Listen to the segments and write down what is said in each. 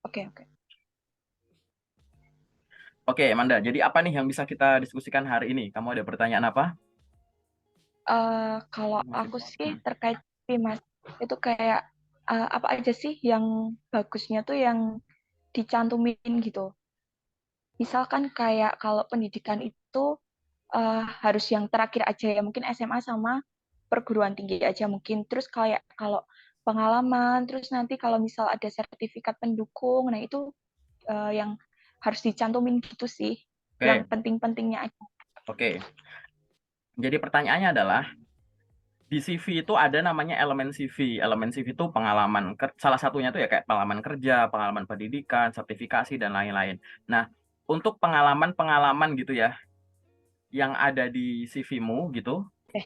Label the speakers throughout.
Speaker 1: Oke, oke.
Speaker 2: Oke, Amanda. Jadi apa nih yang bisa kita diskusikan hari ini? Kamu ada pertanyaan apa?
Speaker 1: Kalau
Speaker 2: Masih.
Speaker 1: aku sih terkait sih, Mas, itu kayak apa aja sih yang bagusnya tuh yang dicantumin gitu. Misalkan kayak kalau pendidikan itu harus yang terakhir aja ya, mungkin SMA sama perguruan tinggi aja mungkin. Terus kayak kalau pengalaman, terus nanti kalau misal ada sertifikat pendukung, nah itu yang harus dicantumin gitu sih, yang
Speaker 2: Oke,
Speaker 1: penting-pentingnya aja.
Speaker 2: oke. Jadi pertanyaannya adalah di CV itu ada namanya elemen CV. Elemen CV itu pengalaman salah satunya itu ya kayak pengalaman kerja, pengalaman pendidikan, sertifikasi dan lain-lain. Nah, untuk pengalaman-pengalaman gitu ya yang ada di CV-mu gitu.
Speaker 1: Eh,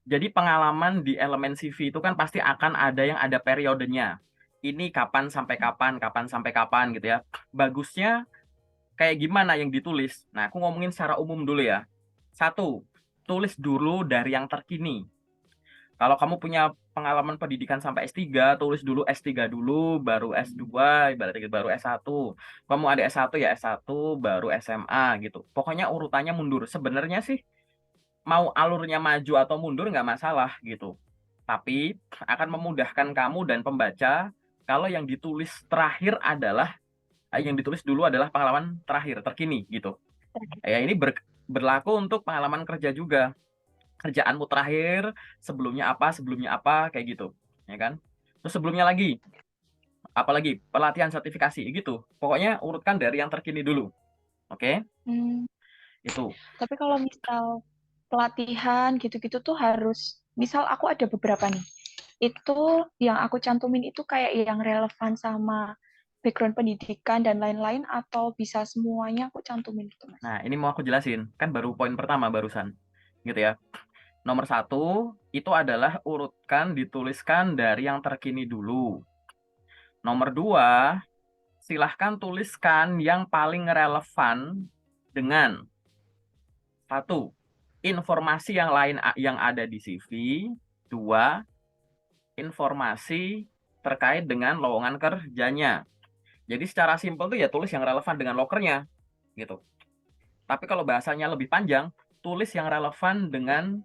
Speaker 2: Jadi pengalaman di elemen CV itu kan pasti akan ada yang ada periodenya. Ini kapan sampai kapan gitu ya. Bagusnya kayak gimana yang ditulis? Nah, aku ngomongin secara umum dulu ya. Satu, tulis dulu dari yang terkini. Kalau kamu punya pengalaman pendidikan sampai S3, tulis dulu S3 dulu, baru S2, ibaratnya baru S1. Kamu ada S1 ya S1, baru SMA gitu. Pokoknya urutannya mundur. Sebenarnya sih mau alurnya maju atau mundur nggak masalah gitu. Tapi akan memudahkan kamu dan pembaca kalau yang ditulis terakhir adalah yang ditulis dulu adalah pengalaman terakhir, terkini gitu. Ya ini berlaku untuk pengalaman kerja juga. Kerjaanmu terakhir, sebelumnya apa, kayak gitu. Ya kan? Terus sebelumnya lagi, apalagi pelatihan sertifikasi gitu. Pokoknya urutkan dari yang terkini dulu. Oke?
Speaker 1: hmm,
Speaker 2: Itu.
Speaker 1: tapi kalau misal pelatihan gitu-gitu tuh harus, misal aku ada beberapa nih, itu yang aku cantumin itu kayak yang relevan sama background pendidikan dan lain-lain atau bisa semuanya aku cantumin gitu, Mas?
Speaker 2: Nah, ini mau aku jelasin. Kan baru poin pertama barusan. Gitu ya. Nomor satu, itu adalah urutkan, dituliskan dari yang terkini dulu. Nomor dua, silahkan tuliskan yang paling relevan dengan satu, informasi yang lain yang ada di CV. Dua, informasi terkait dengan lowongan kerjanya. Jadi secara simpel tuh ya tulis yang relevan dengan lokernya gitu. Tapi kalau bahasanya lebih panjang, tulis yang relevan dengan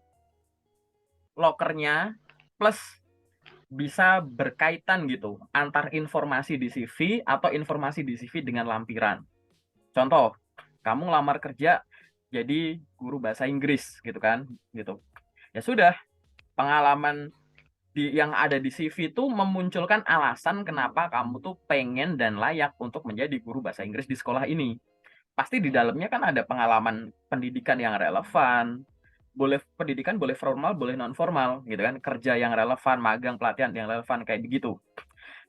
Speaker 2: lokernya plus bisa berkaitan gitu antar informasi di CV atau informasi di CV dengan lampiran. Contoh, kamu ngelamar kerja jadi guru bahasa Inggris gitu kan, gitu. Ya sudah, pengalaman yang ada di CV itu memunculkan alasan kenapa kamu tuh pengen dan layak untuk menjadi guru bahasa Inggris di sekolah ini. Pasti di dalamnya kan ada pengalaman pendidikan yang relevan, boleh pendidikan boleh formal boleh non formal gitu kan, kerja yang relevan, magang, pelatihan yang relevan kayak begitu.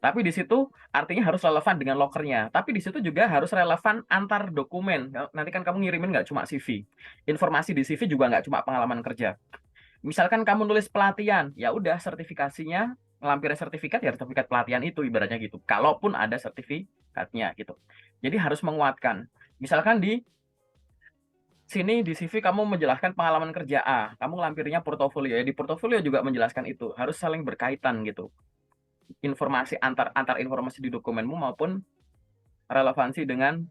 Speaker 2: Tapi di situ artinya harus relevan dengan lokernya. Tapi di situ juga harus relevan antar dokumen. Nanti kan kamu ngirimin nggak cuma CV. Informasi di CV juga nggak cuma pengalaman kerja. Misalkan kamu nulis pelatihan, ya udah sertifikasinya, ngelampirnya sertifikat ya sertifikat pelatihan itu ibaratnya gitu. Kalaupun ada sertifikatnya gitu. Jadi harus menguatkan. Misalkan di sini di CV kamu menjelaskan pengalaman kerja A, kamu ngelampirnya portofolio ya di portofolio juga menjelaskan itu. Harus saling berkaitan gitu. Informasi antar informasi di dokumenmu maupun relevansi dengan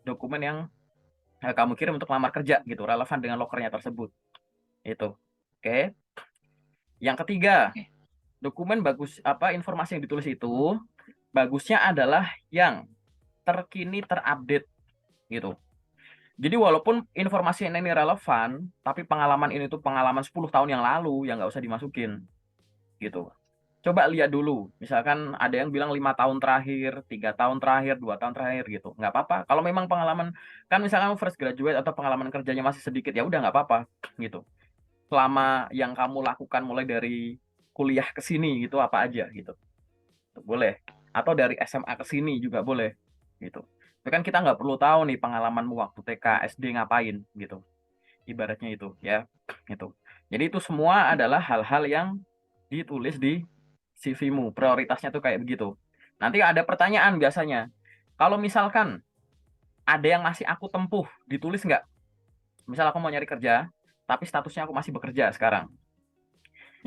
Speaker 2: dokumen yang kamu kirim untuk lamar kerja gitu, relevan dengan lokernya tersebut. Itu. Oke. Yang ketiga,
Speaker 1: Oke.
Speaker 2: dokumen bagus apa informasi yang ditulis itu bagusnya adalah yang terkini terupdate gitu. Jadi walaupun informasi ini relevan, tapi pengalaman ini tuh pengalaman 10 tahun yang lalu, yang nggak usah dimasukin gitu. Coba lihat dulu, misalkan ada yang bilang 5 tahun terakhir, 3 tahun terakhir, 2 tahun terakhir gitu, nggak apa-apa. Kalau memang pengalaman, kan misalkan fresh graduate atau pengalaman kerjanya masih sedikit, ya udah nggak apa-apa gitu. Selama yang kamu lakukan mulai dari kuliah ke sini gitu apa aja gitu, boleh. Atau dari SMA ke sini juga boleh gitu. Tapi kan kita nggak perlu tahu nih pengalamanmu waktu TK, SD ngapain gitu. Ibaratnya itu ya, itu. Jadi itu semua adalah hal-hal yang ditulis di CV-mu. Prioritasnya tuh kayak begitu. Nanti ada pertanyaan biasanya. Kalau misalkan ada yang masih aku tempuh, ditulis nggak? Misal aku mau nyari kerja, tapi statusnya aku masih bekerja sekarang.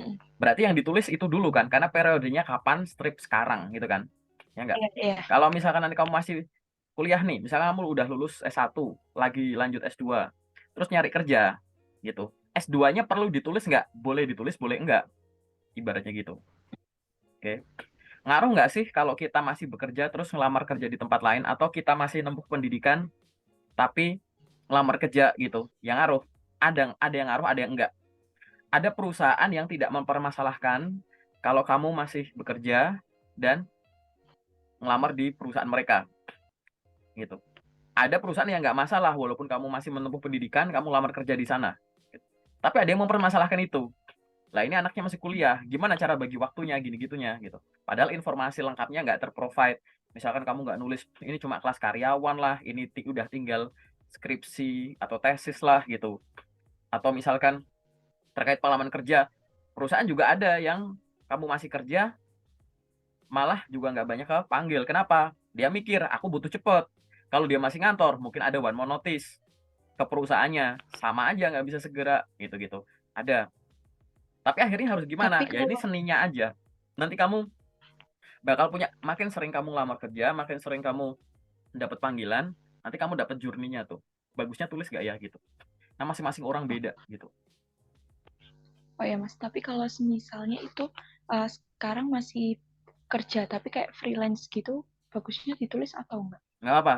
Speaker 1: Mm-mm.
Speaker 2: Berarti yang ditulis itu dulu kan, karena periodenya kapan strip sekarang gitu kan. ya enggak?
Speaker 1: Iya, iya.
Speaker 2: Kalau misalkan nanti kamu masih kuliah nih, misalnya kamu udah lulus S1, lagi lanjut S2, terus nyari kerja, gitu. S2-nya perlu ditulis nggak? Boleh ditulis, boleh enggak, ibaratnya gitu. Oke. Ngaruh nggak sih kalau kita masih bekerja terus ngelamar kerja di tempat lain, atau kita masih nempuh pendidikan tapi ngelamar kerja gitu? Yang ngaruh. Ada yang ngaruh, ada yang enggak. Ada perusahaan yang tidak mempermasalahkan kalau kamu masih bekerja dan ngelamar di perusahaan mereka, gitu. Ada perusahaan yang nggak masalah walaupun kamu masih menempuh pendidikan, kamu lamar kerja di sana. Tapi ada yang mempermasalahkan itu. Lah ini anaknya masih kuliah, gimana cara bagi waktunya, gini-gitunya gitu. Padahal informasi lengkapnya nggak terprovide. Misalkan kamu nggak nulis, ini cuma kelas karyawan lah, ini udah tinggal skripsi atau tesis lah gitu. Atau misalkan terkait pengalaman kerja, perusahaan juga ada yang kamu masih kerja, malah juga nggak banyak kepanggil. Kenapa? Dia mikir, aku butuh cepet. Kalau dia masih ngantor, mungkin ada one more notice ke perusahaannya. Sama aja nggak bisa segera, gitu-gitu. Ada. Tapi akhirnya harus
Speaker 1: Tapi
Speaker 2: gimana? Ya ini
Speaker 1: kalau
Speaker 2: seninya aja. Nanti kamu bakal punya, makin sering kamu lamar kerja, makin sering kamu dapat panggilan, nanti kamu dapat journey-nya tuh. Bagusnya tulis nggak ya gitu. Nah masing-masing orang beda gitu.
Speaker 1: oh ya Mas, tapi kalau misalnya itu sekarang masih kerja tapi kayak freelance gitu, bagusnya ditulis atau enggak?
Speaker 2: Nggak apa.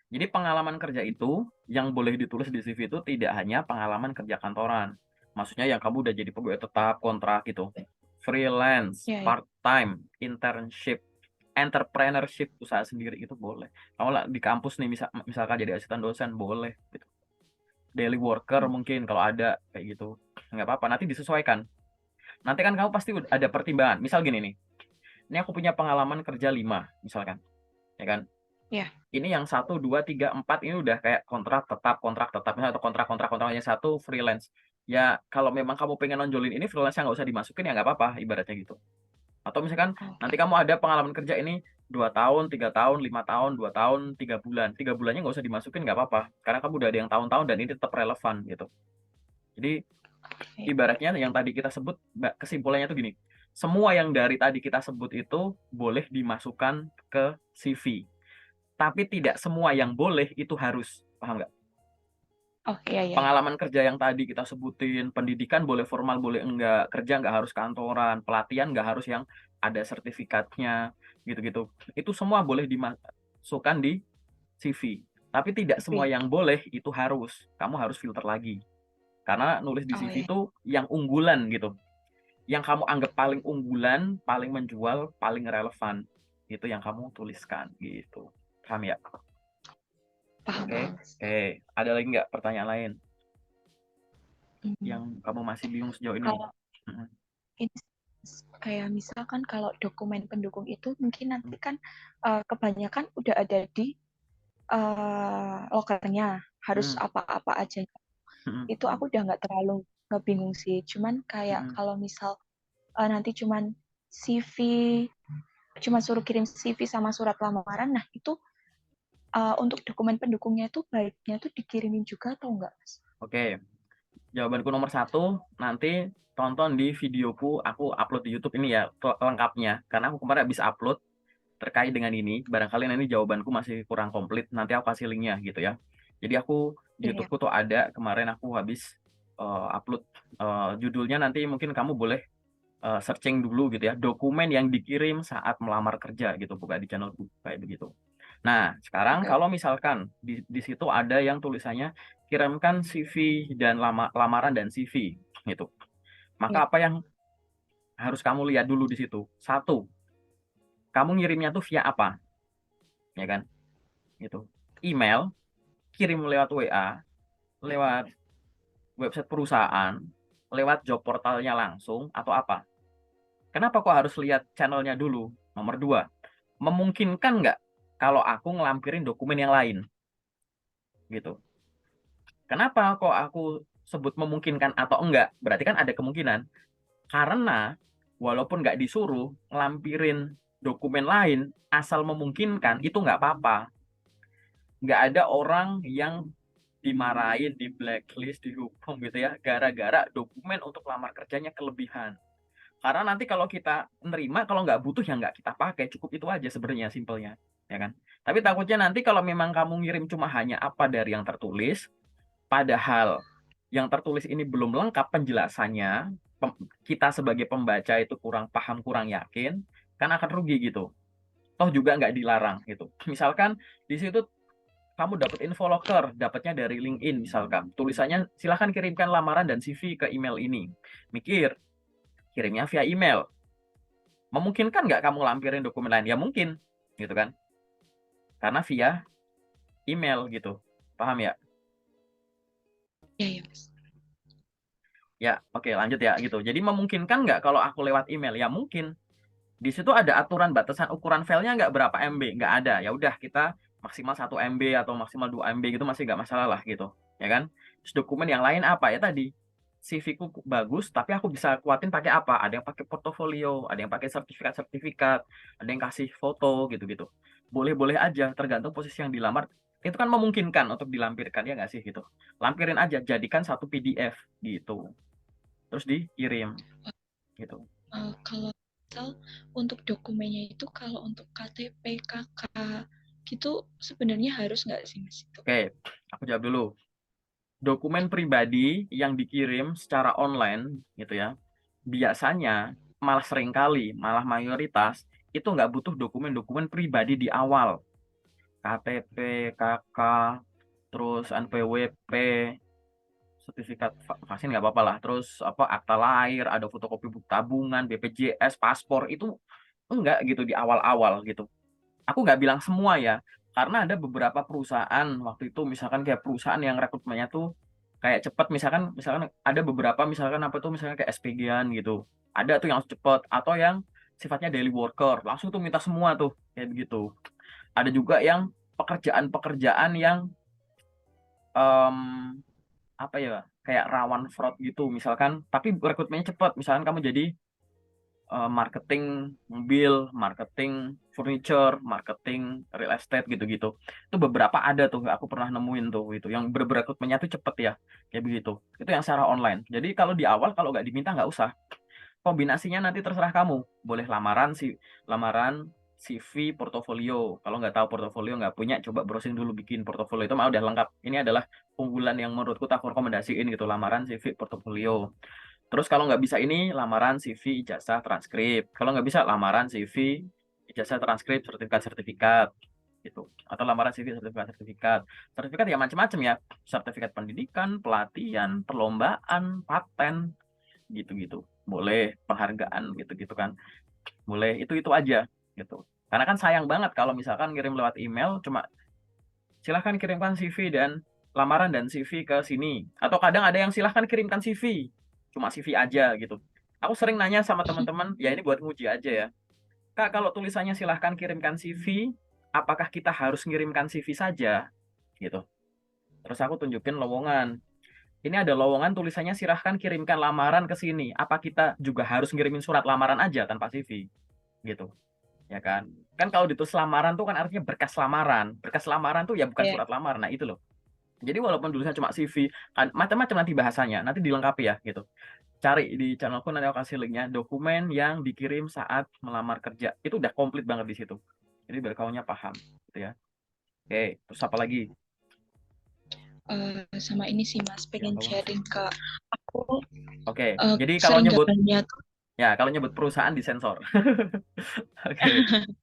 Speaker 2: Jadi pengalaman kerja itu yang boleh ditulis di CV itu tidak hanya pengalaman kerja kantoran. Maksudnya yang kamu udah jadi pegawai tetap, kontrak gitu. Freelance,
Speaker 1: Ya, ya.
Speaker 2: part-time, internship, entrepreneurship, usaha sendiri itu boleh. Kamu lah di kampus nih misalkan jadi asisten dosen boleh gitu. Daily worker
Speaker 1: Hmm.
Speaker 2: mungkin kalau ada kayak gitu. Nggak apa-apa, nanti disesuaikan. Nanti kan kamu pasti ada pertimbangan. Misal gini nih, ini aku punya pengalaman kerja 5 misalkan, ya kan?
Speaker 1: Ya,
Speaker 2: Ini yang 1, 2, 3, 4 ini udah kayak kontrak tetap, misalnya atau kontrak yang satu freelance. Ya kalau memang kamu pengen nonjolin ini freelance yang nggak usah dimasukin ya nggak apa-apa ibaratnya gitu. Atau misalkan nanti
Speaker 1: oke.
Speaker 2: kamu ada pengalaman kerja ini 2 tahun, 3 tahun, 5 tahun, 2 tahun, 3 bulan, 3 bulannya nggak usah dimasukin nggak apa-apa, karena kamu udah ada yang tahun-tahun dan ini tetap relevan gitu. Jadi
Speaker 1: Oke.
Speaker 2: ibaratnya yang tadi kita sebut, kesimpulannya tuh gini, semua yang dari tadi kita sebut itu boleh dimasukkan ke CV. Tapi tidak semua yang boleh itu harus, paham nggak?
Speaker 1: Oh iya, iya, iya.
Speaker 2: Pengalaman kerja yang tadi kita sebutin, pendidikan boleh formal, boleh enggak, kerja nggak harus kantoran, pelatihan nggak harus yang ada sertifikatnya, gitu-gitu. Itu semua boleh dimasukkan di CV. Tapi tidak semua
Speaker 1: CV.
Speaker 2: yang boleh itu harus. Kamu harus filter lagi. Karena nulis di
Speaker 1: Oh
Speaker 2: CV
Speaker 1: iya.
Speaker 2: itu yang unggulan gitu. Yang kamu anggap paling unggulan, paling menjual, paling relevan. Itu yang kamu tuliskan gitu. Paham ya?
Speaker 1: Paham,
Speaker 2: Oke,
Speaker 1: paham, Mas.
Speaker 2: oke. Ada lagi nggak pertanyaan lain
Speaker 1: Hmm.
Speaker 2: yang kamu masih bingung sejauh ini?
Speaker 1: Kalau ini kayak misalkan kalau dokumen pendukung itu mungkin nanti kan kebanyakan udah ada di lokernya, harus
Speaker 2: Hmm,
Speaker 1: apa-apa aja.
Speaker 2: hmm,
Speaker 1: Itu aku udah nggak terlalu ngebingung sih. Cuman kayak
Speaker 2: hmm.
Speaker 1: kalau misal nanti cuman CV, cuma suruh kirim CV sama surat lamaran, nah itu untuk dokumen pendukungnya itu baiknya tuh dikirimin juga atau enggak, Mas?
Speaker 2: Oke, jawabanku nomor 1, nanti tonton di videoku, aku upload di YouTube ini ya, lengkapnya. Karena aku kemarin habis upload terkait dengan ini, barangkali nanti jawabanku masih kurang komplit, nanti aku kasih linknya gitu ya. Jadi aku di
Speaker 1: Iya,
Speaker 2: YouTubeku tuh ada, kemarin aku habis upload, judulnya nanti mungkin kamu boleh searching dulu gitu ya, dokumen yang dikirim saat melamar kerja gitu, buka di channelku kayak begitu. Nah, sekarang
Speaker 1: oke,
Speaker 2: kalau
Speaker 1: oke.
Speaker 2: misalkan di situ ada yang tulisannya kirimkan CV dan lamaran dan CV gitu.
Speaker 1: Iya.
Speaker 2: Maka apa yang harus kamu lihat dulu di situ? Satu, kamu ngirimnya tuh via apa? Ya kan? Gitu. Email, kirim lewat WA, lewat website perusahaan, lewat job portalnya langsung atau apa? Kenapa kok harus lihat channelnya dulu? Nomor 2, memungkinkan nggak kalau aku ngelampirin dokumen yang lain? Gitu. Kenapa kok aku sebut memungkinkan atau enggak? Berarti kan ada kemungkinan. Karena walaupun nggak disuruh ngelampirin dokumen lain, asal memungkinkan itu nggak apa-apa. Nggak ada orang yang dimarahin, di blacklist, dihukum gitu ya, gara-gara dokumen untuk lamar kerjanya kelebihan. Karena nanti kalau kita nerima, kalau nggak butuh ya nggak kita pakai, cukup itu aja sebenarnya simpelnya, ya kan? Tapi takutnya nanti kalau memang kamu ngirim cuma hanya apa dari yang tertulis, padahal yang tertulis ini belum lengkap penjelasannya, kita sebagai pembaca itu kurang paham, kurang yakin, kan akan rugi gitu. Toh juga nggak dilarang gitu. Misalkan di situ kamu dapat info locker, dapatnya dari LinkedIn misalkan. Tulisannya silahkan kirimkan lamaran dan CV ke email ini. Mikir, kirimnya via email. Memungkinkan nggak kamu lampirin dokumen lain? Ya mungkin, gitu kan? Karena via email gitu. Paham ya?
Speaker 1: Iya, ya, Mas.
Speaker 2: Ya, oke lanjut ya gitu. Jadi memungkinkan nggak kalau aku lewat email? Ya mungkin. Di situ ada aturan batasan ukuran filenya nggak berapa MB? Nggak ada. Ya udah kita maksimal 1 MB atau maksimal 2 MB gitu masih nggak masalah lah gitu. Ya kan? Terus dokumen yang lain apa ya tadi? CV-ku bagus, tapi aku bisa kuatin pakai apa? Ada yang pakai portofolio, ada yang pakai sertifikat-sertifikat, ada yang kasih foto gitu-gitu. Boleh-boleh aja, tergantung posisi yang dilamar. Itu kan memungkinkan untuk dilampirkan, ya nggak sih gitu. Lampirin aja, jadikan satu PDF gitu. Terus dikirim gitu.
Speaker 1: Kalau misal untuk dokumennya itu kalau untuk KTP, KK gitu sebenarnya harus nggak sih Mas itu?
Speaker 2: Oke, aku jawab dulu. Dokumen pribadi yang dikirim secara online gitu ya, biasanya malah seringkali, malah mayoritas itu nggak butuh dokumen-dokumen pribadi di awal. KTP, KK, terus NPWP, sertifikat vaksin nggak apa-apa lah. Terus apa akta lahir, ada fotokopi buku tabungan, BPJS, paspor itu enggak gitu di awal-awal gitu. Aku nggak bilang semua ya, karena ada beberapa perusahaan waktu itu misalkan kayak perusahaan yang rekrutmennya tuh kayak cepat, misalkan ada beberapa misalkan apa tuh misalnya kayak SPG-an gitu. Ada tuh yang cepat atau yang sifatnya daily worker, langsung tuh minta semua tuh kayak begitu. Ada juga yang pekerjaan-pekerjaan yang em, apa ya kayak rawan fraud gitu misalkan, tapi rekrutmennya cepat. Misalkan kamu jadi marketing mobil, marketing furniture, marketing real estate gitu-gitu. Itu beberapa ada tuh, aku pernah nemuin tuh itu yang berekrutmennya tuh cepet ya, kayak begitu. Itu yang secara online. Jadi kalau di awal kalau nggak diminta nggak usah. Kombinasinya nanti terserah kamu. Boleh lamaran, CV, portofolio. Kalau nggak tahu portofolio nggak punya, coba browsing dulu bikin portofolio itu mah udah lengkap. Ini adalah unggulan yang menurutku tak aku rekomendasiin gitu, lamaran, CV, portofolio. Terus kalau nggak bisa ini, lamaran, CV, ijazah, transkrip. Kalau nggak bisa, lamaran, CV, ijazah, transkrip, sertifikat-sertifikat. Gitu. Atau lamaran, CV, sertifikat-sertifikat. Sertifikat ya macam-macam ya. Sertifikat pendidikan, pelatihan, perlombaan, paten, gitu-gitu. Boleh, penghargaan, gitu-gitu kan. Boleh, itu aja. Gitu. Karena kan sayang banget kalau misalkan ngirim lewat email, cuma silahkan kirimkan CV dan lamaran dan CV ke sini. Atau kadang ada yang silahkan kirimkan CV, cuma CV aja gitu. Aku sering nanya sama teman-teman, ya ini buat nguji aja ya. Kak, kalau tulisannya silahkan kirimkan CV, apakah kita harus ngirimkan CV saja? Gitu. Terus aku tunjukin lowongan. Ini ada lowongan tulisannya silahkan kirimkan lamaran ke sini. Apa kita juga harus ngirimin surat lamaran aja tanpa CV? Gitu. Ya kan? Kan kalau ditulis lamaran tuh kan artinya berkas lamaran. Berkas lamaran tuh ya bukan
Speaker 1: Ya.
Speaker 2: surat lamaran. Nah, itu loh. Jadi walaupun tulisannya cuma CV, kan macam-macam nanti bahasanya, nanti dilengkapi ya gitu. Cari di channelku nanti aku kasih linknya, dokumen yang dikirim saat melamar kerja. Itu udah komplit banget di situ. Jadi biar kaunya paham gitu ya. Oke, terus apa lagi
Speaker 1: Sama ini sih Mas,
Speaker 2: yang
Speaker 1: pengen
Speaker 2: kamu?
Speaker 1: sharing ke aku
Speaker 2: Oke, jadi kalau
Speaker 1: sering
Speaker 2: nyebut
Speaker 1: gagalnya tuh.
Speaker 2: kalau nyebut perusahaan disensor. Oke.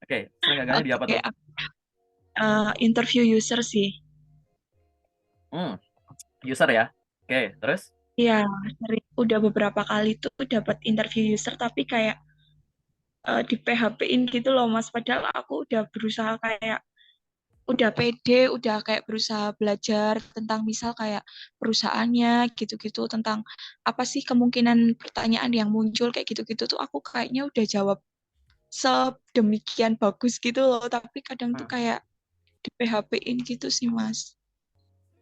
Speaker 2: Oke, sering gagalnya di apa
Speaker 1: Oke,
Speaker 2: tuh?
Speaker 1: interview user sih.
Speaker 2: Hmm, user ya. Oke, terus?
Speaker 1: Iya, udah beberapa kali tuh dapat interview user tapi kayak di PHP-in gitu loh Mas. Padahal aku udah berusaha kayak udah pede, udah kayak berusaha belajar tentang misal kayak perusahaannya gitu-gitu, tentang apa sih kemungkinan pertanyaan yang muncul kayak gitu-gitu tuh aku kayaknya udah jawab sedemikian bagus gitu loh, tapi kadang tuh
Speaker 2: Hmm.
Speaker 1: kayak di PHP-in gitu sih Mas.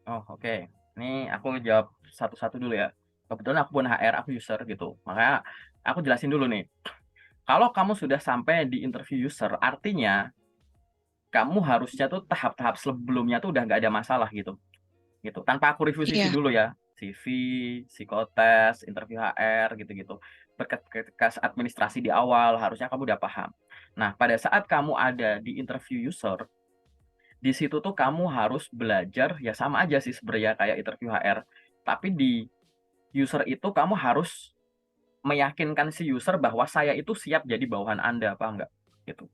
Speaker 2: Oh, oke. Ini aku jawab satu-satu dulu ya. Kebetulan aku pun HR, aku user gitu. Makanya aku jelasin dulu nih. Kalau kamu sudah sampai di interview user, artinya kamu harusnya tuh tahap-tahap sebelumnya tuh udah nggak ada masalah gitu. Gitu. Tanpa aku review CV
Speaker 1: Iya,
Speaker 2: dulu ya. CV, psikotes, interview HR gitu-gitu. Berkas administrasi di awal harusnya kamu udah paham. Nah, pada saat kamu ada di interview user, di situ tuh kamu harus belajar ya sama aja sih sebenarnya kayak interview HR. Tapi di user itu kamu harus meyakinkan si user bahwa saya itu siap jadi bawahan Anda, apa enggak? Gitu.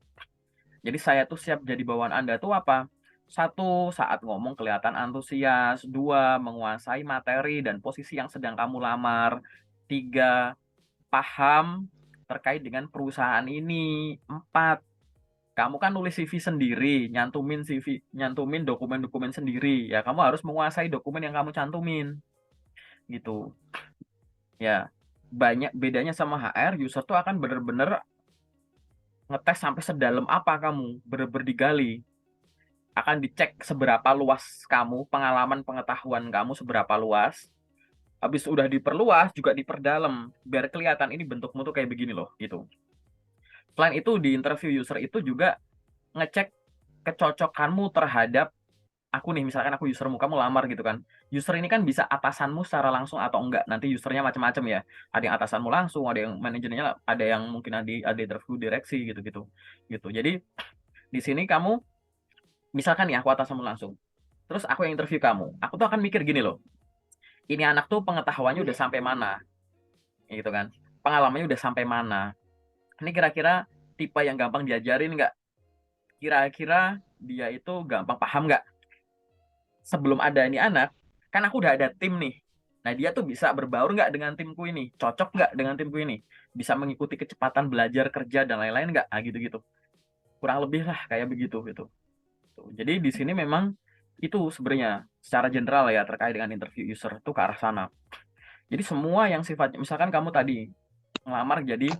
Speaker 2: Jadi saya tuh siap jadi bawahan Anda tuh apa? Satu, saat ngomong kelihatan antusias. Dua, menguasai materi dan posisi yang sedang kamu lamar. Tiga, paham terkait dengan perusahaan ini. Empat, kamu kan nulis CV sendiri, nyantumin CV, nyantumin dokumen-dokumen sendiri. Ya, kamu harus menguasai dokumen yang kamu cantumin. Gitu. Ya, banyak bedanya sama HR, user tuh akan bener-bener ngetes sampai sedalam apa kamu, bener-bener digali. Akan dicek seberapa luas kamu, pengalaman pengetahuan kamu seberapa luas. Habis udah diperluas, juga diperdalam. Biar kelihatan ini bentukmu tuh kayak begini loh, gitu. Selain itu, di interview user itu juga ngecek kecocokanmu terhadap aku nih, misalkan aku usermu, kamu lamar gitu kan. User ini kan bisa atasanmu secara langsung atau enggak. Nanti usernya macam-macam ya. Ada yang atasanmu langsung, ada yang manajernya, ada yang mungkin ada interview direksi gitu-gitu. Gitu. Jadi di sini kamu misalkan nih aku atasanmu langsung. Terus aku yang interview kamu. Aku tuh akan mikir gini loh. Ini anak tuh pengetahuannya udah sampai mana? Gitu kan. Pengalamannya udah sampai mana? Ini kira-kira tipe yang gampang diajarin nggak? Kira-kira dia itu gampang paham nggak? Sebelum ada ini anak, kan aku udah ada tim nih. Nah, dia tuh bisa berbaur nggak dengan timku ini? Cocok nggak dengan timku ini? Bisa mengikuti kecepatan belajar, kerja, dan lain-lain nggak? Nah, gitu-gitu. Kurang lebih lah kayak begitu gitu. Jadi di sini memang itu sebenarnya secara general ya terkait dengan interview user itu ke arah sana. Jadi semua yang sifatnya, misalkan kamu tadi ngelamar jadi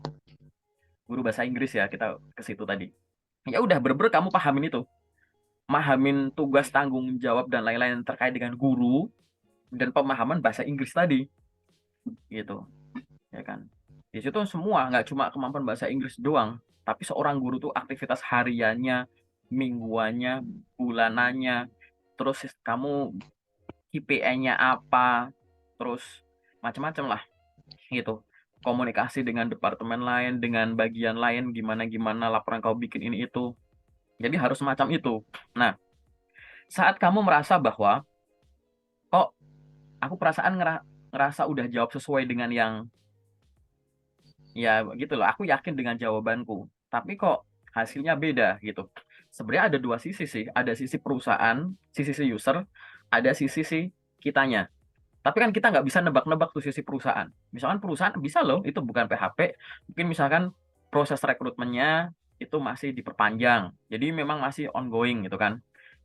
Speaker 2: guru bahasa Inggris ya, kita ke situ tadi. Ya udah bener-bener kamu pahamin itu. Pahamin tugas tanggung jawab dan lain-lain terkait dengan guru dan pemahaman bahasa Inggris tadi gitu ya kan. Di situ semua nggak cuma kemampuan bahasa Inggris doang, tapi seorang guru tuh aktivitas hariannya, mingguannya, bulanannya, terus kamu KPI-nya apa, terus macam-macam lah gitu. Komunikasi dengan departemen lain, dengan bagian lain, gimana-gimana laporan kau bikin ini itu. Jadi harus semacam itu. Nah, saat kamu merasa bahwa kok aku perasaan ngerasa udah jawab sesuai dengan yang ya gitu loh, aku yakin dengan jawabanku, tapi kok hasilnya beda gitu. Sebenarnya ada dua sisi sih, ada sisi perusahaan, sisi user, ada sisi kitanya. Tapi kan kita nggak bisa nebak-nebak tuh sisi perusahaan. Misalkan perusahaan bisa loh, itu bukan PHP, mungkin misalkan proses rekrutmennya itu masih diperpanjang, jadi memang masih ongoing gitu kan.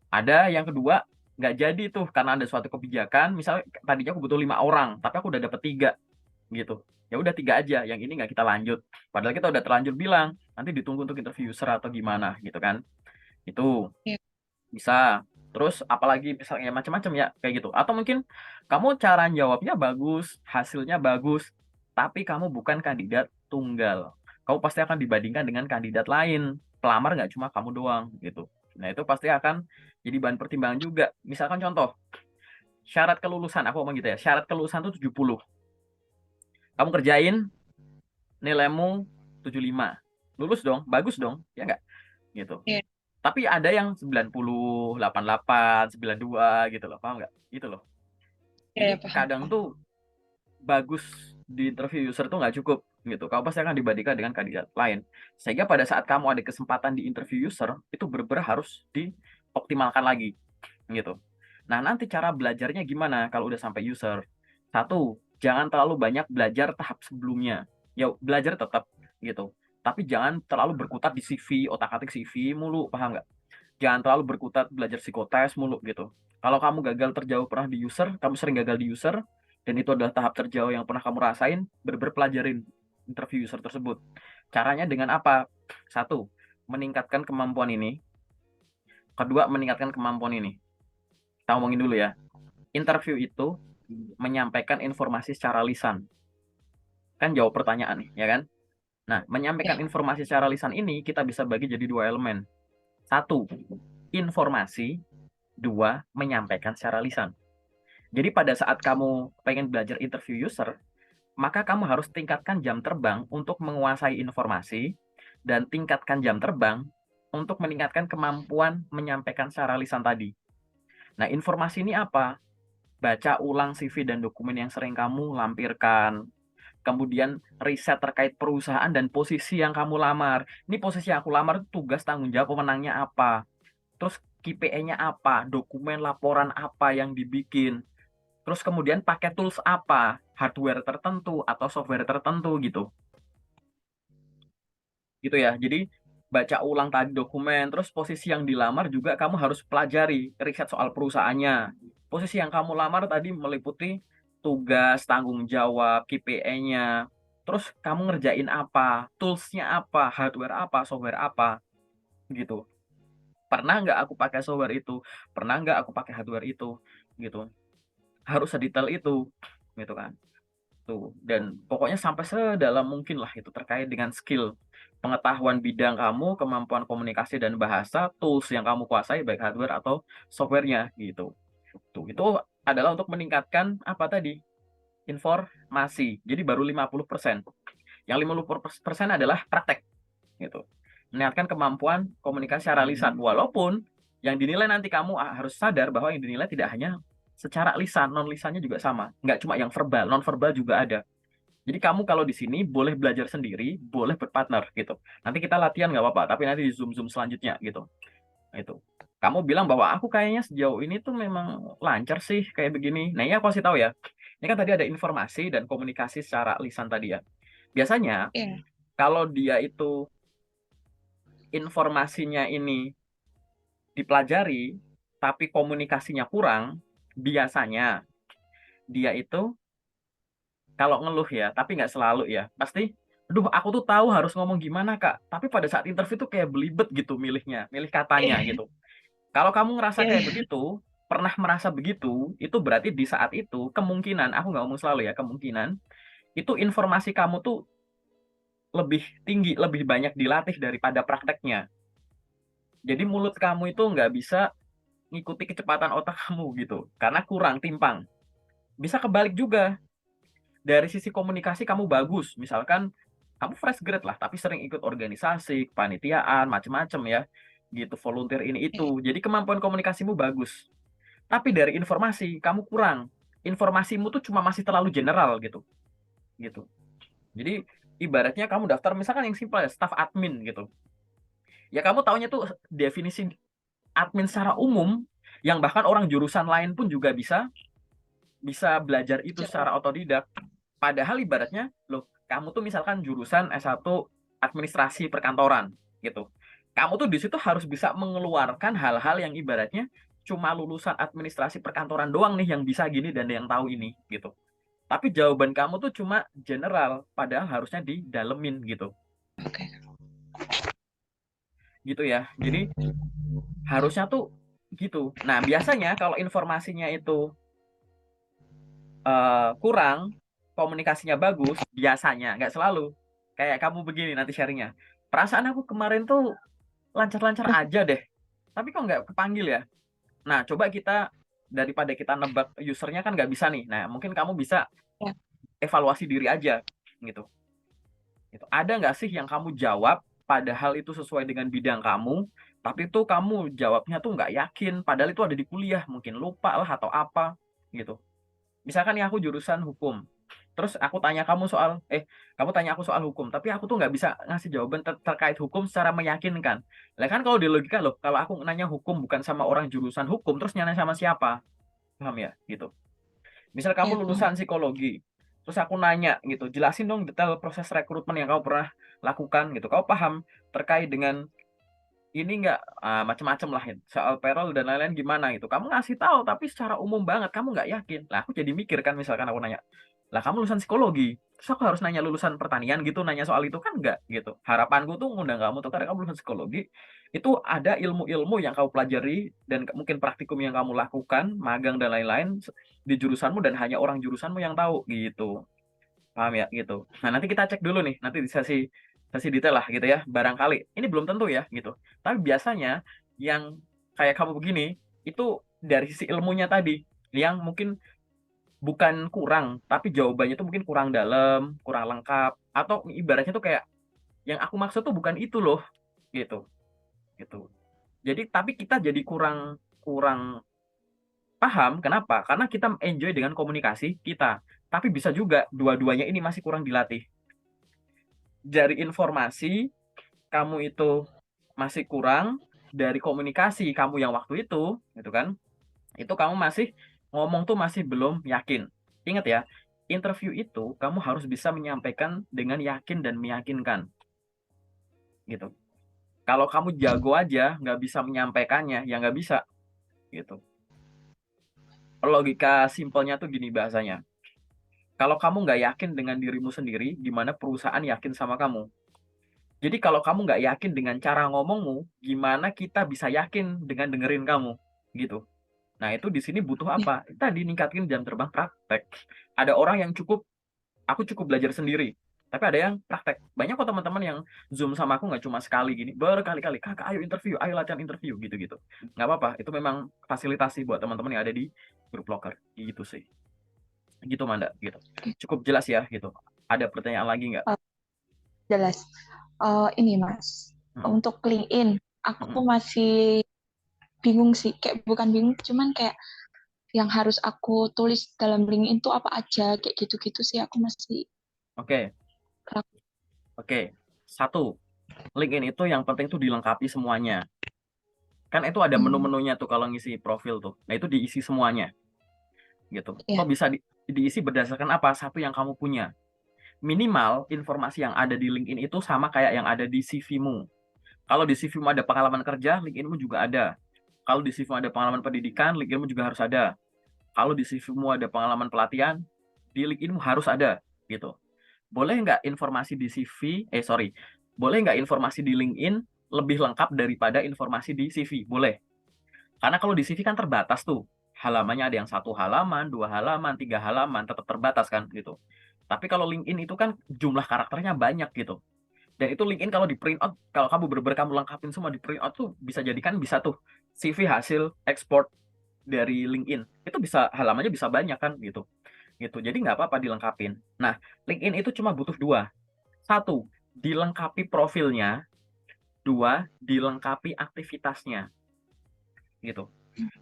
Speaker 2: Ada yang kedua, nggak jadi tuh karena ada suatu kebijakan, misalnya tadinya aku butuh 5 orang, tapi aku udah dapet 3 gitu. Ya udah 3 aja, yang ini nggak kita lanjut. Padahal kita udah terlanjur bilang, nanti ditunggu untuk interview user atau gimana gitu kan. Itu
Speaker 1: Iya.
Speaker 2: bisa. Terus apalagi misalnya macam-macam ya kayak gitu. Atau mungkin kamu cara jawabnya bagus, hasilnya bagus, tapi kamu bukan kandidat tunggal. Kamu pasti akan dibandingkan dengan kandidat lain. Pelamar nggak cuma kamu doang gitu. Nah, itu pasti akan jadi bahan pertimbangan juga. Misalkan contoh, syarat kelulusan, aku ngomong gitu ya. Syarat kelulusan itu 70. Kamu kerjain, nilaimu 75. Lulus dong, bagus dong, ya nggak? Gitu.
Speaker 1: Iya.
Speaker 2: Tapi ada yang 90, 88, 92 gitu loh, paham nggak? Gitu loh.
Speaker 1: Iya,
Speaker 2: Jadi
Speaker 1: ya, paham.
Speaker 2: kadang tuh bagus di interview user tuh nggak cukup gitu. Kamu pasti akan dibandingkan dengan kandidat lain. Sehingga pada saat kamu ada kesempatan di interview user, itu benar-benar harus dioptimalkan lagi gitu. Nah, nanti cara belajarnya gimana kalau udah sampai user? Satu, jangan terlalu banyak belajar tahap sebelumnya. Ya, belajar tetap gitu. Tapi jangan terlalu berkutat di CV, otak-atik CV mulu, paham nggak? Jangan terlalu berkutat belajar psikotes mulu gitu. Kalau kamu gagal terjauh pernah di user, kamu sering gagal di user, dan itu adalah tahap terjauh yang pernah kamu rasain, pelajarin interview user tersebut. Caranya dengan apa? Satu, meningkatkan kemampuan ini. Kedua, meningkatkan kemampuan ini. Kita ngomongin dulu ya. Interview itu menyampaikan informasi secara lisan. Kan jawab pertanyaan nih, ya kan? Nah, menyampaikan
Speaker 1: Ya.
Speaker 2: informasi secara lisan ini kita bisa bagi jadi 2 elemen. Satu, informasi. Dua, menyampaikan secara lisan. Jadi pada saat kamu pengen belajar interview user, maka kamu harus tingkatkan jam terbang untuk menguasai informasi dan tingkatkan jam terbang untuk meningkatkan kemampuan menyampaikan secara lisan tadi. Nah, informasi ini apa? Baca ulang CV dan dokumen yang sering kamu lampirkan. Kemudian riset terkait perusahaan dan posisi yang kamu lamar. Ini posisi yang aku lamar, tugas tanggung jawab pemenangnya apa? Terus KPI-nya apa? Dokumen laporan apa yang dibikin? Terus kemudian pakai tools apa? Hardware tertentu atau software tertentu gitu. Gitu ya. Jadi baca ulang tadi dokumen, terus posisi yang dilamar juga kamu harus pelajari, riset soal perusahaannya. Posisi yang kamu lamar tadi meliputi tugas, tanggung jawab, KPI-nya, terus kamu ngerjain apa, tools-nya apa, hardware apa, software apa, gitu. Pernah nggak aku pakai software itu? Pernah nggak aku pakai hardware itu? Gitu. Harus sedetail itu, gitu kan. Tuh, dan pokoknya sampai sedalam mungkin lah itu terkait dengan skill pengetahuan bidang kamu, kemampuan komunikasi dan bahasa, tools yang kamu kuasai baik hardware atau softwarenya gitu. Tuh, itu adalah untuk meningkatkan apa tadi? Informasi. Jadi baru 50%. Yang 50% adalah praktek gitu. Meningkatkan kemampuan komunikasi secara lisan. Walaupun yang dinilai nanti kamu harus sadar bahwa yang dinilai tidak hanya secara lisan, non lisannya juga sama. Nggak cuma yang verbal, non verbal juga ada. Jadi kamu kalau di sini boleh belajar sendiri, boleh berpartner gitu. Nanti kita latihan nggak apa-apa, tapi nanti di zoom selanjutnya gitu. Itu. Kamu bilang bahwa aku kayaknya sejauh ini tuh memang lancar sih kayak begini. Nah, ini aku kasih tahu ya. Ini kan tadi ada informasi dan komunikasi secara lisan tadi ya. Biasanya
Speaker 1: Iya.
Speaker 2: kalau dia itu informasinya ini dipelajari, tapi komunikasinya kurang, biasanya dia itu kalau ngeluh ya, tapi nggak selalu ya, pasti, aduh aku tuh tahu harus ngomong gimana Kak, tapi pada saat interview tuh kayak belibet gitu milihnya, milih katanya
Speaker 1: Iya.
Speaker 2: gitu. Kalau kamu ngerasa
Speaker 1: Iya,
Speaker 2: kayak
Speaker 1: iya.
Speaker 2: begitu, pernah merasa begitu, itu berarti di saat itu kemungkinan, aku nggak ngomong selalu ya, kemungkinan itu informasi kamu tuh lebih tinggi, lebih banyak dilatih daripada prakteknya. Jadi mulut kamu itu nggak bisa ngikuti kecepatan otak kamu gitu, karena kurang timpang. Bisa kebalik juga, dari sisi komunikasi kamu bagus, misalkan kamu fresh grade lah, tapi sering ikut organisasi, kepanitiaan, macam-macam ya, gitu, volunteer ini itu. Jadi kemampuan komunikasimu bagus. Tapi dari informasi kamu kurang. Informasimu tuh cuma masih terlalu general gitu. Gitu. Jadi ibaratnya kamu daftar misalkan yang simpel ya, staff admin gitu. Ya kamu taunya tuh definisi admin secara umum yang bahkan orang jurusan lain pun juga bisa bisa belajar itu
Speaker 1: Jawab.
Speaker 2: secara otodidak. Padahal ibaratnya, loh, kamu tuh misalkan jurusan S1 administrasi perkantoran gitu. Kamu tuh di situ harus bisa mengeluarkan hal-hal yang ibaratnya cuma lulusan administrasi perkantoran doang nih yang bisa gini dan yang tahu ini gitu. Tapi jawaban kamu tuh cuma general, padahal harusnya didalemin gitu.
Speaker 1: Oke.
Speaker 2: Gitu ya. Jadi harusnya tuh gitu. Nah, biasanya kalau informasinya itu kurang, komunikasinya bagus, biasanya, nggak selalu. Kayak kamu begini nanti sharingnya. Perasaan aku kemarin tuh lancar-lancar aja deh. Tapi kok nggak kepanggil ya? Nah, coba kita, daripada kita nebak usernya kan nggak bisa nih. Nah, mungkin kamu bisa
Speaker 1: Ya.
Speaker 2: evaluasi diri aja. Gitu. Gitu. Ada nggak sih yang kamu jawab, padahal itu sesuai dengan bidang kamu, tapi tuh kamu jawabnya tuh nggak yakin, padahal itu ada di kuliah. Mungkin lupa lah atau apa. Gitu. Misalkan ya aku jurusan hukum, terus kamu tanya aku soal hukum, tapi aku tuh nggak bisa ngasih jawaban terkait hukum secara meyakinkan. Lah kan kalau di logika loh, kalau aku nanya hukum bukan sama orang jurusan hukum, terus nanya sama siapa? Paham ya? Gitu. Misal kamu
Speaker 1: Ya, paham.
Speaker 2: lulusan psikologi, terus aku nanya gitu, jelasin dong detail proses rekrutmen yang kamu pernah lakukan gitu. Kau paham terkait dengan ini nggak, macam-macam lah soal payroll dan lain-lain gimana gitu. Kamu ngasih tahu tapi secara umum banget kamu nggak yakin. Lah aku jadi mikir kan, misalkan aku nanya, lah kamu lulusan psikologi, terus aku harus nanya lulusan pertanian gitu, nanya soal itu kan nggak gitu. Harapanku tuh ngundang kamu tuh karena kamu lulusan psikologi, itu ada ilmu-ilmu yang kamu pelajari dan mungkin praktikum yang kamu lakukan, magang dan lain-lain di jurusanmu dan hanya orang jurusanmu yang tahu gitu. Paham ya gitu. Nah, nanti kita cek dulu nih, nanti di sesi sesi detail lah gitu ya. Barangkali ini belum tentu ya gitu. Tapi biasanya yang kayak kamu begini itu dari sisi ilmunya tadi yang mungkin bukan kurang, tapi jawabannya tuh mungkin kurang dalam, kurang lengkap, atau ibaratnya tuh kayak yang aku maksud tuh bukan itu loh, gitu, gitu. Jadi tapi kita jadi kurang kurang paham, kenapa? Karena kita enjoy dengan komunikasi kita, tapi bisa juga dua-duanya ini masih kurang dilatih. Dari informasi kamu itu masih kurang, dari komunikasi kamu yang waktu itu, gitu kan? Itu kamu masih ngomong tuh masih belum yakin. Ingat ya, interview itu kamu harus bisa menyampaikan dengan yakin dan meyakinkan, gitu. Kalau kamu jago aja nggak bisa menyampaikannya, ya nggak bisa, gitu. Logika simpelnya tuh gini bahasanya. Kalau kamu nggak yakin dengan dirimu sendiri, gimana perusahaan yakin sama kamu? Jadi kalau kamu nggak yakin dengan cara ngomongmu, gimana kita bisa yakin dengan dengerin kamu, gitu. Nah itu di sini butuh
Speaker 1: Ya,
Speaker 2: apa? Tadi ningkatin jam terbang praktek. Ada orang yang aku cukup belajar sendiri. Tapi ada yang praktek. Banyak kok teman-teman yang Zoom sama aku nggak cuma sekali gini, berkali-kali. Kakak, ayo interview, ayo latihan interview, gitu-gitu. Nggak apa-apa, itu memang fasilitasi buat teman-teman yang ada di grup locker. Gitu sih. Gitu, Manda. Gitu. Cukup jelas ya, gitu. Ada pertanyaan lagi nggak?
Speaker 1: eh, jelas. Ini Mas,
Speaker 2: Mm-mm.
Speaker 1: untuk LinkedIn, aku
Speaker 2: Mm-mm.
Speaker 1: masih bingung sih. Kayak bukan bingung, cuman kayak yang harus aku tulis dalam LinkedIn itu apa aja, kayak gitu-gitu sih. Aku masih
Speaker 2: Oke,
Speaker 1: ragu.
Speaker 2: oke. Satu, LinkedIn itu yang penting tuh dilengkapi semuanya. Kan itu ada
Speaker 1: Hmm,
Speaker 2: menu-menunya tuh kalau ngisi profil tuh. Nah, itu diisi semuanya, gitu.
Speaker 1: ya.
Speaker 2: Kok bisa diisi berdasarkan apa? Satu yang kamu punya. Minimal informasi yang ada di LinkedIn itu sama kayak yang ada di CV-mu. Kalau di CV-mu ada pengalaman kerja, LinkedIn-mu juga ada. Kalau di CV-mu ada pengalaman pendidikan, LinkedIn-mu juga harus ada. Kalau di CV-mu ada pengalaman pelatihan, di LinkedIn-mu harus ada, gitu. Boleh nggak informasi di CV, boleh nggak informasi di LinkedIn lebih lengkap daripada informasi di CV? Boleh. Karena kalau di CV kan terbatas tuh. Halamannya ada yang 1 halaman, 2 halaman, 3 halaman, tetap terbatas kan gitu. Tapi kalau LinkedIn itu kan jumlah karakternya banyak gitu. Dan itu LinkedIn kalau di print out, kalau kamu bener-bener kamu lengkapin semua di print out tuh bisa jadikan bisa tuh CV hasil ekspor dari LinkedIn. Itu bisa halamannya bisa banyak kan gitu. Gitu. Jadi nggak apa-apa dilengkapin. Nah, LinkedIn itu cuma butuh dua. Satu, dilengkapi profilnya. Dua, dilengkapi aktivitasnya. Gitu.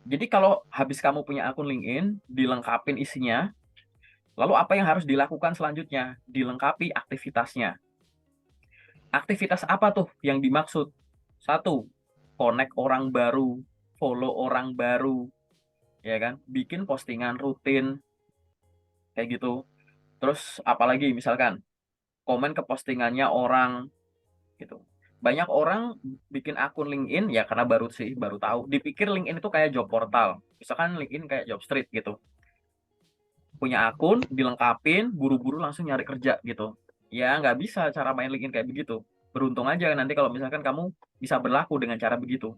Speaker 2: Jadi kalau habis kamu punya akun LinkedIn, dilengkapin isinya, lalu apa yang harus dilakukan selanjutnya? Dilengkapi aktivitasnya. Aktivitas apa tuh yang dimaksud? Satu, connect orang baru, follow orang baru, ya kan? Bikin postingan rutin, kayak gitu. Terus apalagi misalkan komen ke postingannya orang, gitu. Banyak orang bikin akun LinkedIn ya karena baru tahu. Dipikir LinkedIn itu kayak job portal. Misalkan LinkedIn kayak job street gitu. Punya akun, dilengkapin, buru-buru langsung nyari kerja gitu. Ya nggak bisa cara main LinkedIn kayak begitu. Beruntung aja nanti kalau misalkan kamu bisa berlaku dengan cara begitu.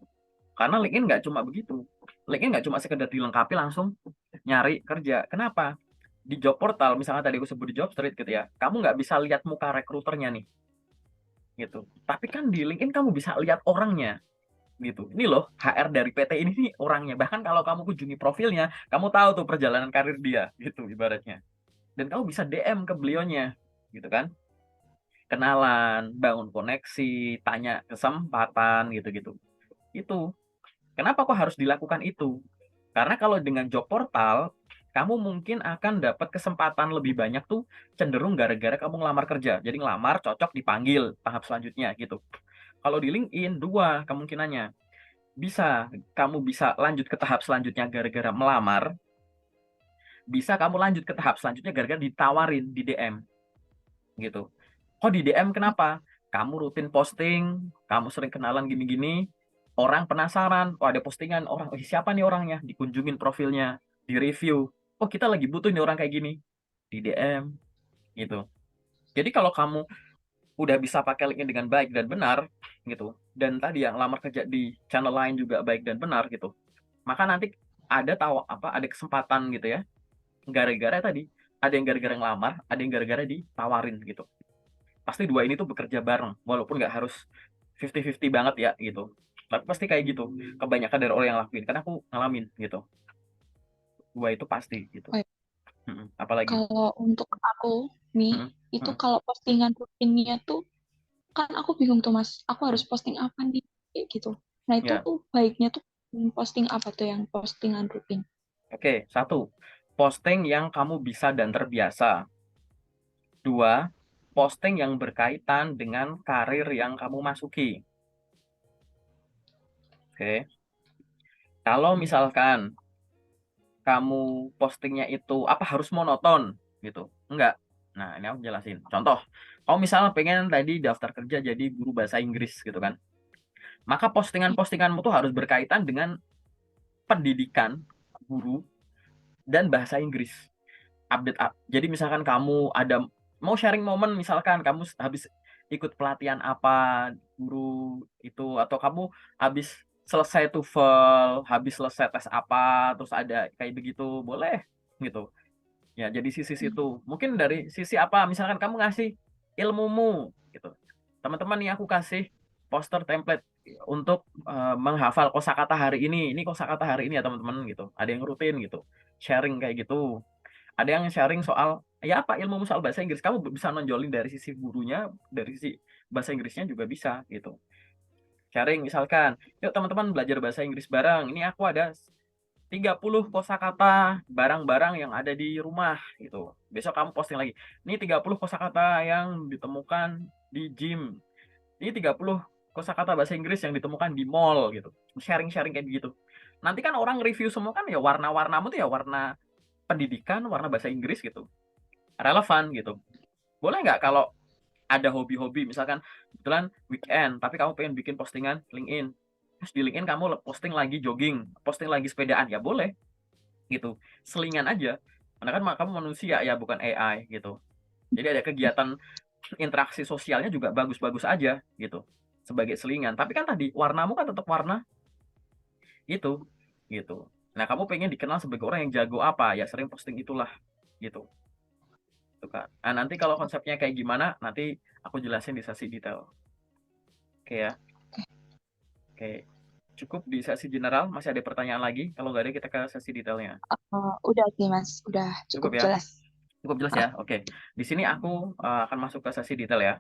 Speaker 2: Karena LinkedIn nggak cuma begitu. LinkedIn nggak cuma sekedar dilengkapi langsung nyari kerja. Kenapa? Di job portal, misalnya tadi aku sebut di job street gitu ya, kamu nggak bisa lihat muka rekruternya nih, gitu. Tapi kan di LinkedIn kamu bisa lihat orangnya, gitu. Ini loh HR dari PT ini nih orangnya. Bahkan kalau kamu kunjungi profilnya, kamu tahu tuh perjalanan karir dia, gitu ibaratnya. Dan kamu bisa DM ke beliaunya, gitu kan, kenalan, bangun koneksi, tanya kesempatan, gitu-gitu. Itu kenapa kok harus dilakukan itu? Karena kalau dengan job portal kamu mungkin akan dapat kesempatan lebih banyak tuh cenderung gara-gara kamu ngelamar kerja. Jadi ngelamar cocok dipanggil tahap selanjutnya gitu. Kalau di LinkedIn dua kemungkinannya. Bisa kamu bisa lanjut ke tahap selanjutnya gara-gara melamar, bisa kamu lanjut ke tahap selanjutnya gara-gara ditawarin di DM gitu. Kok di DM kenapa? Kamu rutin posting, kamu sering kenalan gini-gini, orang penasaran, oh ada postingan orang, oh, siapa nih orangnya? Dikunjungin profilnya, di review. Oh kita lagi butuh nih orang kayak gini, di DM gitu. Jadi kalau kamu udah bisa pakai linknya dengan baik dan benar gitu, dan tadi yang lamar kerja di channel lain juga baik dan benar gitu, maka nanti ada kesempatan gitu ya. Gara-gara tadi ada yang gara-gara ngelamar, ada yang gara-gara ditawarin gitu. Pasti dua ini tuh bekerja bareng walaupun nggak harus 50-50 banget ya gitu, tapi pasti kayak gitu kebanyakan dari orang yang lakuin karena aku ngalamin gitu, dua itu pasti gitu.
Speaker 1: Oh, ya.
Speaker 2: Apalagi?
Speaker 1: Kalau untuk aku, nih,
Speaker 2: Mm-mm.
Speaker 1: itu
Speaker 2: Mm-mm.
Speaker 1: kalau postingan rutinnya tuh, kan aku bingung tuh Mas, aku harus
Speaker 2: Mm.
Speaker 1: posting apa nih, kayak gitu. Nah itu
Speaker 2: Ya,
Speaker 1: baiknya tuh posting apa tuh yang postingan rutin?
Speaker 2: oke. Satu, posting yang kamu bisa dan terbiasa. Dua, posting yang berkaitan dengan karir yang kamu masuki. Oke. Kalau misalkan kamu postingnya itu apa harus monoton gitu? Enggak. Nah, ini aku jelasin. Contoh, kamu misalnya pengen tadi daftar kerja jadi guru bahasa Inggris gitu kan. Maka postingan-postinganmu tuh harus berkaitan dengan pendidikan guru dan bahasa Inggris. Update up. Jadi misalkan kamu ada mau sharing momen, misalkan kamu habis ikut pelatihan apa guru itu, atau kamu habis selesai TOEFL, habis selesai tes apa, terus ada kayak begitu, boleh gitu. Ya, jadi sisi situ. Mungkin dari sisi apa, misalkan kamu ngasih ilmumu gitu. Teman-teman nih aku kasih poster template untuk menghafal kosakata hari ini. Ini kosakata hari ini ya teman-teman gitu. Ada yang rutin gitu. Sharing kayak gitu. Ada yang sharing soal ya apa ilmu soal bahasa Inggris. Kamu bisa nonjolin dari sisi gurunya, dari sisi bahasa Inggrisnya juga bisa gitu. Sharing misalkan, yuk teman-teman belajar bahasa Inggris bareng. Ini aku ada 30 kosakata barang-barang yang ada di rumah gitu. Besok kamu posting lagi. Ini 30 kosakata yang ditemukan di gym. Ini 30 kosakata bahasa Inggris yang ditemukan di mall gitu. Sharing-sharing kayak gitu. Nanti kan orang review semua kan ya warna-warnamu tuh ya warna pendidikan, warna bahasa Inggris gitu. Relevan gitu. Boleh nggak kalau ada hobi-hobi misalkan kebetulan weekend tapi kamu pengen bikin postingan LinkedIn. Terus di LinkedIn kamu posting lagi jogging, posting lagi sepedaan ya boleh gitu, selingan aja karena kan kamu manusia ya bukan AI gitu, jadi ada kegiatan interaksi sosialnya juga bagus-bagus aja gitu sebagai selingan, tapi kan tadi warnamu kan tetap warna itu gitu. Nah kamu pengen dikenal sebagai orang yang jago apa ya sering posting itulah gitu tuh kan. Nah nanti kalau konsepnya kayak gimana nanti aku jelasin di sesi detail. Oke ya, oke, cukup di sesi general. Masih ada pertanyaan lagi? Kalau nggak ada kita ke sesi detailnya.
Speaker 1: Udah sih Mas, udah
Speaker 2: Cukup
Speaker 1: cukup
Speaker 2: ya,
Speaker 1: jelas.
Speaker 2: cukup jelas ya. Oke, di sini aku akan masuk ke sesi detail ya.